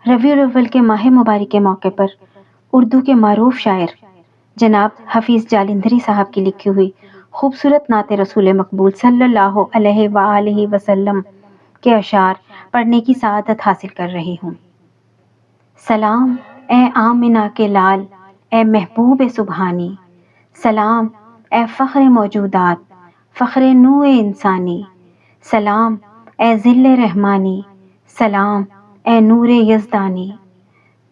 ربیع الاول کے ماہ مبارک کے موقع پر اردو کے معروف شاعر جناب حفیظ جالندھری صاحب کی لکھی ہوئی خوبصورت نعت رسول مقبول صلی اللہ علیہ وآلہ وسلم کے اشعار پڑھنے کی سعادت حاصل کر رہی ہوں۔ سلام اے آمنہ کے لال، اے محبوب سبحانی، سلام اے فخر موجودات، فخر نوع انسانی، سلام اے ذل رحمانی، سلام اے نور یزدانی،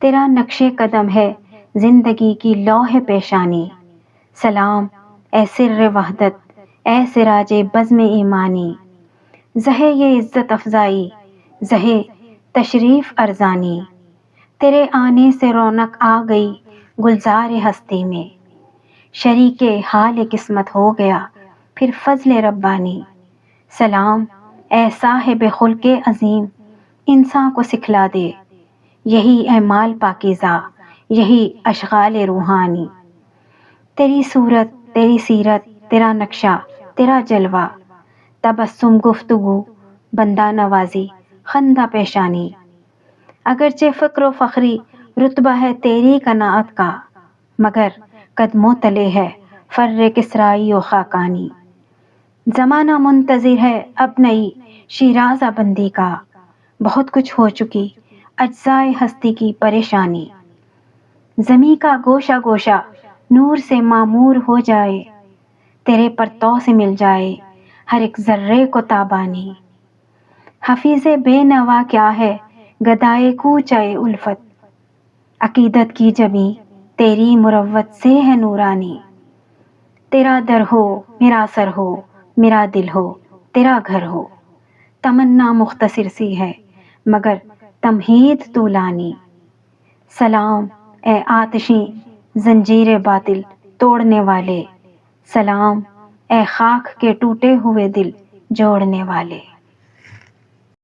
تیرا نقش قدم ہے زندگی کی لوح پیشانی، سلام اے سر وحدت، اے سراج بزم ایمانی، زہے یہ عزت افزائی، زہے تشریف ارزانی، تیرے آنے سے رونق آ گئی گلزار ہستی میں، شریک حال قسمت ہو گیا پھر فضل ربانی، سلام اے صاحب خلق عظیم، انسان کو سکھلا دے یہی اعمال پاکیزہ، یہی اشغال روحانی، تیری صورت، تیری سیرت، تیرا نقشہ، تیرا جلوہ، تبسم گفتگو، بندہ نوازی، خندہ پیشانی، اگرچہ فقر و فخری رتبہ ہے تیری قناعت کا، مگر قدموں تلے ہے فر کسرائی و خاقانی، زمانہ منتظر ہے اب نئی شیرازہ بندی کا، بہت کچھ ہو چکی اجزائے ہستی کی پریشانی، زمیں کا گوشہ گوشہ نور سے معمور ہو جائے، تیرے پرتو سے مل جائے ہر ایک ذرے کو تابانی، حفیظ بے نوا کیا ہے گدائے کوچہ الفت، عقیدت کی جبیں تیری مروت سے ہے نورانی، تیرا در ہو میرا سر ہو، میرا دل ہو تیرا گھر ہو، تمنا مختصر سی ہے مگر تمہید طولانی، سلام اے آتشیں زنجیر باطل توڑنے والے، سلام اے خاک کے ٹوٹے ہوئے دل جوڑنے والے۔